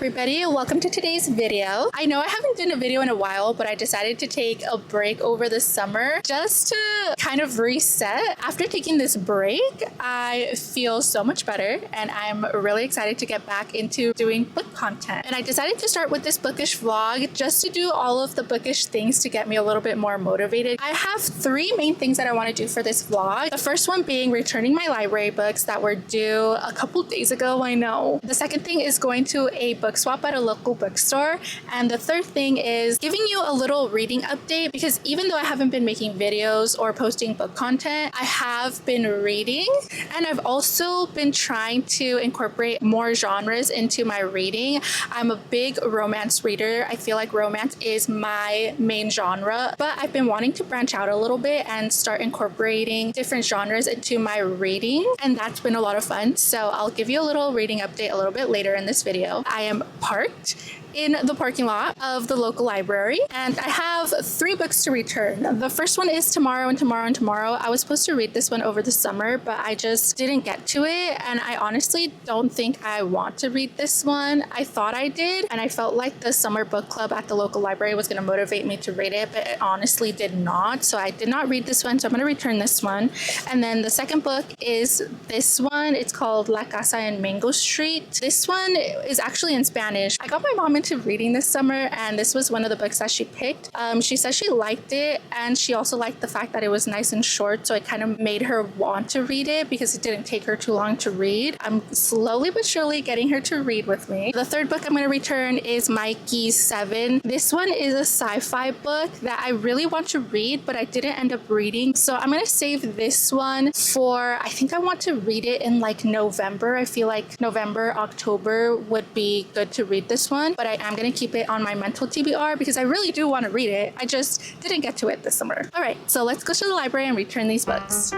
everybody, welcome to today's video. I know I haven't done a video in a while, but I decided to take a break over the summer just to kind of reset. After taking this break, I feel so much better and I'm really excited to get back into doing book content. And I decided to start with this bookish vlog just to do all of the bookish things to get me a little bit more motivated. I have three main things that I want to do for this vlog. The first one being returning my library books that were due a couple days ago, I know. The second thing is going to a book swap at a local bookstore. And the third thing is giving you a little reading update, because even though I haven't been making videos or posting book content, I have been reading, and I've also been trying to incorporate more genres into my reading. I'm a big romance reader. I feel like romance is my main genre, but I've been wanting to branch out a little bit and start incorporating different genres into my reading, and that's been a lot of fun. So I'll give you a little reading update a little bit later in this video. I am parked in the parking lot of the local library, and I have three books to return. The first one is tomorrow and tomorrow and tomorrow. I was supposed to read this one over the summer, but I just didn't get to it, and I honestly don't think I want to read this one. I thought I did, and I felt like the summer book club at the local library was going to motivate me to read it, but it honestly did not. So I did not read this one, so I'm going to return this one. And then the second book is this one. It's called La Casa en Mango Street. This one is actually in Spanish. I got my mom into reading this summer, and this was one of the books that she picked. She said she liked it, and she also liked the fact that it was nice and short, so it kind of made her want to read it because it didn't take her too long to read. I'm slowly but surely getting her to read with me. The third book I'm going to return is Mikey's 7. This one is a sci-fi book that I really want to read, but I didn't end up reading, so I'm going to save this one for, I think I want to read it in like November. I feel like November, October would be good to read this one, but I am going to keep it on my mental TBR because I really do want to read it. I just didn't get to it this summer. All right, so let's go to the library and return these books.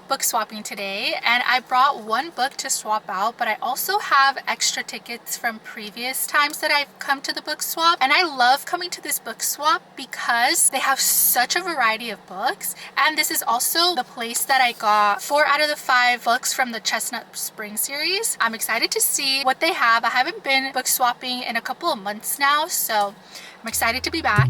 Book swapping today, and I brought one book to swap out, but I also have extra tickets from previous times that I've come to the book swap, and I love coming to this book swap because they have such a variety of books. And this is also the place that I got 4 out of the 5 books from the Chestnut Spring series. I'm excited to see what they have. I haven't been book swapping in a couple of months now, so I'm excited to be back.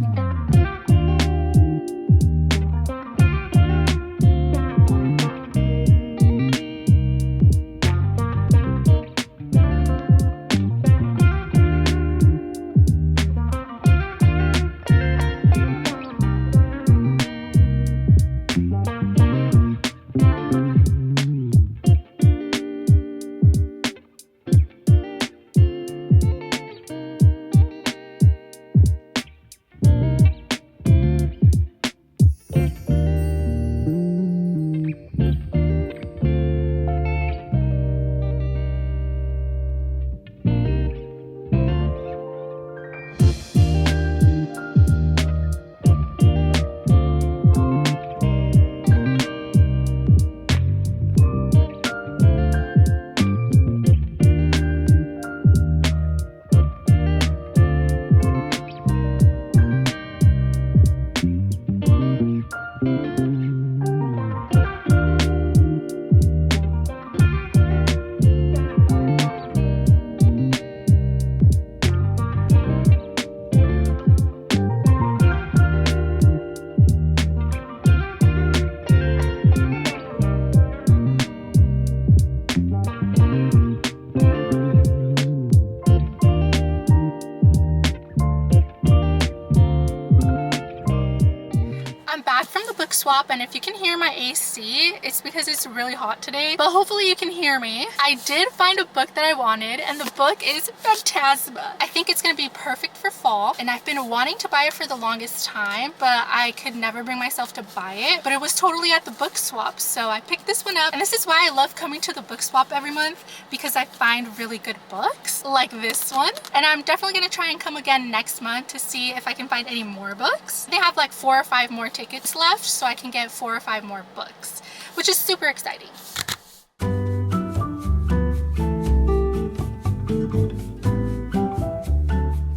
swap, and if you can hear my AC, it's because it's really hot today, but hopefully you can hear me. I did find a book that I wanted, and the book is Phantasma. I think it's gonna be perfect for fall, and I've been wanting to buy it for the longest time, but I could never bring myself to buy it, but it was totally at the book swap, so I picked this one up. And this is why I love coming to the book swap every month, because I find really good books like this one. And I'm definitely gonna try and come again next month to see if I can find any more books. They have like 4 or 5 more tickets left, so I can get 4 or 5 more books, which is super exciting.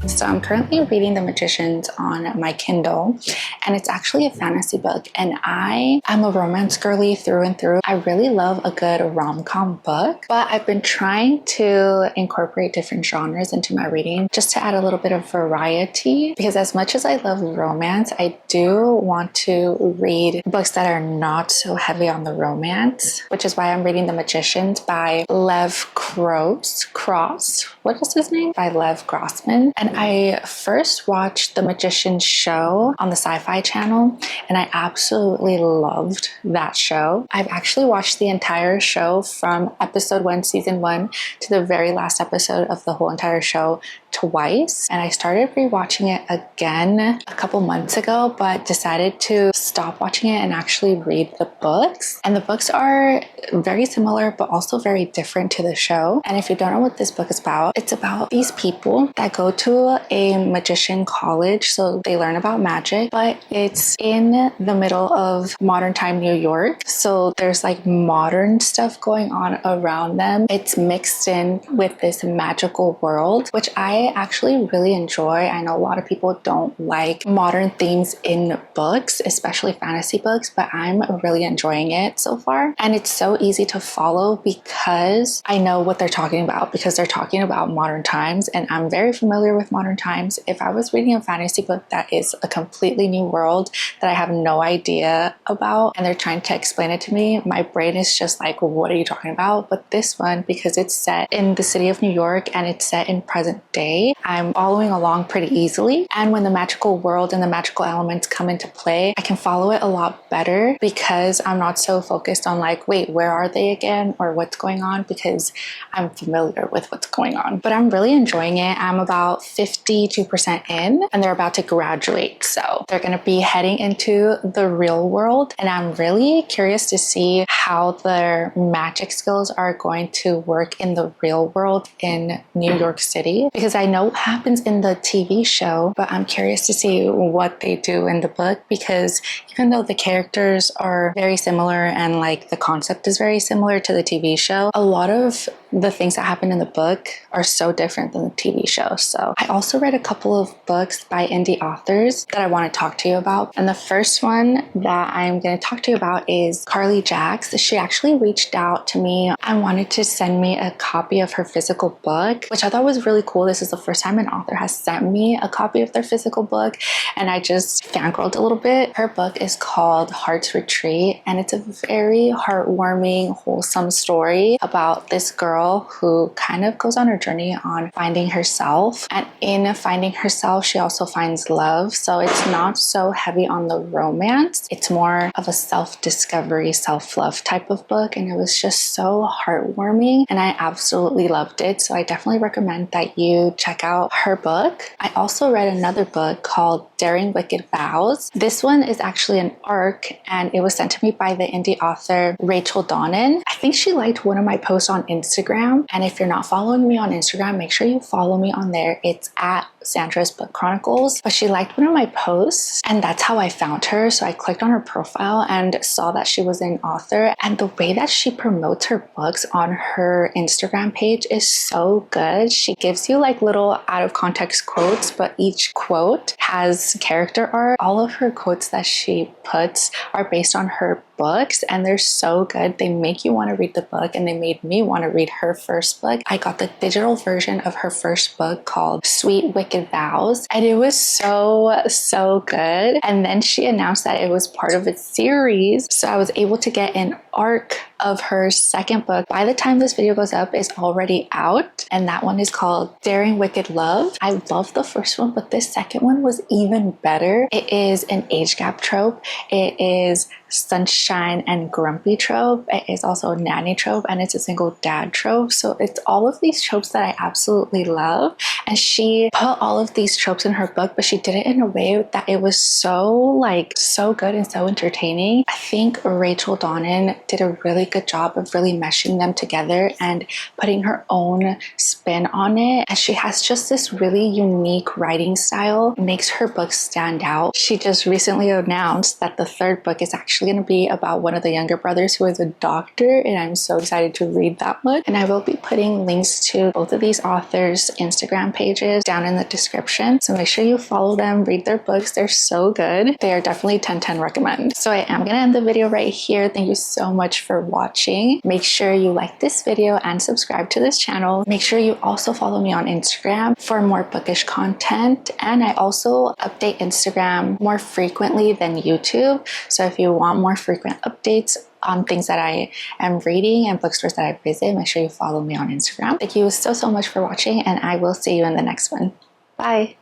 So I'm currently reading The Magicians on my Kindle, and it's actually a fantasy book, and I am a romance girly through and through. I really love a good rom-com book, but I've been trying to incorporate different genres into my reading just to add a little bit of variety, because as much as I love romance, I do want to read books that are not so heavy on the romance, which is why I'm reading The Magicians by Lev Cross. What is his name? By Lev Grossman. And I first watched The Magician's show on the Sci-Fi Channel, and I absolutely loved that show. I've actually watched the entire show from episode 1, season 1 to the very last episode of the whole entire show twice, and I started rewatching it again a couple months ago, but decided to stop watching it and actually read the books. And the books are very similar but also very different to the show. And if you don't know what this book is about, it's about these people that go to a magician college, so they learn about magic, but it's in the middle of modern time New York, so there's like modern stuff going on around them. It's mixed in with this magical world, which I actually really enjoy. I know a lot of people don't like modern themes in books, especially fantasy books, but I'm really enjoying it so far. And it's so easy to follow because I know what they're talking about, because they're talking about modern times, and I'm very familiar with modern times. If I was reading a fantasy book that is a completely new world that I have no idea about, and they're trying to explain it to me, my brain is just like, what are you talking about? But this one, because it's set in the city of New York and it's set in present day, I'm following along pretty easily. And when the magical world and the magical elements come into play, I can follow it a lot better because I'm not so focused on like, wait, where are they again? Or what's going on? Because I'm familiar with what's going on. But I'm really enjoying it. I'm about 52% in, and they're about to graduate. So they're going to be heading into the real world. And I'm really curious to see how their magic skills are going to work in the real world in New York City, because I know what happens in the TV show, but I'm curious to see what they do in the book, because even though the characters are very similar and like the concept is very similar to the TV show, a lot of the things that happen in the book are so different than the TV show. So I also read a couple of books by indie authors that I want to talk to you about. And the first one that I'm going to talk to you about is Carly Jacks. She actually reached out to me and wanted to send me a copy of her physical book, which I thought was really cool. This is the first time an author has sent me a copy of their physical book, and I just fangirled a little bit. Her book is called Heart's Retreat, and it's a very heartwarming, wholesome story about this girl who kind of goes on her journey on finding herself. And in finding herself, she also finds love. So it's not so heavy on the romance. It's more of a self-discovery, self-love type of book. And it was just so heartwarming, and I absolutely loved it. So I definitely recommend that you check out her book. I also read another book called Daring Wicked Vows. This one is actually an arc, and it was sent to me by the indie author Rachel Donnan. I think she liked one of my posts on Instagram, and if you're not following me on Instagram, make sure you follow me on there. It's at Sandra's Book Chronicles. But she liked one of my posts, and that's how I found her. So I clicked on her profile and saw that she was an author, and the way that she promotes her books on her Instagram page is so good. She gives you like little out of context quotes, but each quote has character art. All of her quotes that she puts are based on her books, and they're so good. They make you want to read the book, and they made me want to read her first book. I got the digital version of her first book called Sweet Wicked Vows, and it was so good. And then she announced that it was part of a series, so I was able to get an arc of her second book. By the time this video goes up, is already out, and that one is called Daring Wicked Love. I love the first one, but this second one was even better. It is an age gap trope. It is sunshine and grumpy trope. It is also a nanny trope, and it's a single dad trope. So it's all of these tropes that I absolutely love, and she put all of these tropes in her book, but she did it in a way that it was so good and so entertaining. I think Rachel Donnan did a really good job of really meshing them together and putting her own spin on it, and she has just this really unique writing style. It makes her books stand out. She just recently announced that the third book is actually going to be about one of the younger brothers who is a doctor, and I'm so excited to read that book. And I will be putting links to both of these authors' Instagram pages down in the description, so make sure you follow them, read their books. They're so good. They are definitely 10/10 recommend. So I am going to end the video right here. Thank you so much for watching. Make sure you like this video and subscribe to this channel. Make sure you also follow me on Instagram for more bookish content, and I also update Instagram more frequently than YouTube. So if you want more frequent updates on things that I am reading and bookstores that I visit, make sure you follow me on Instagram. Thank you so much for watching, and I will see you in the next one. Bye.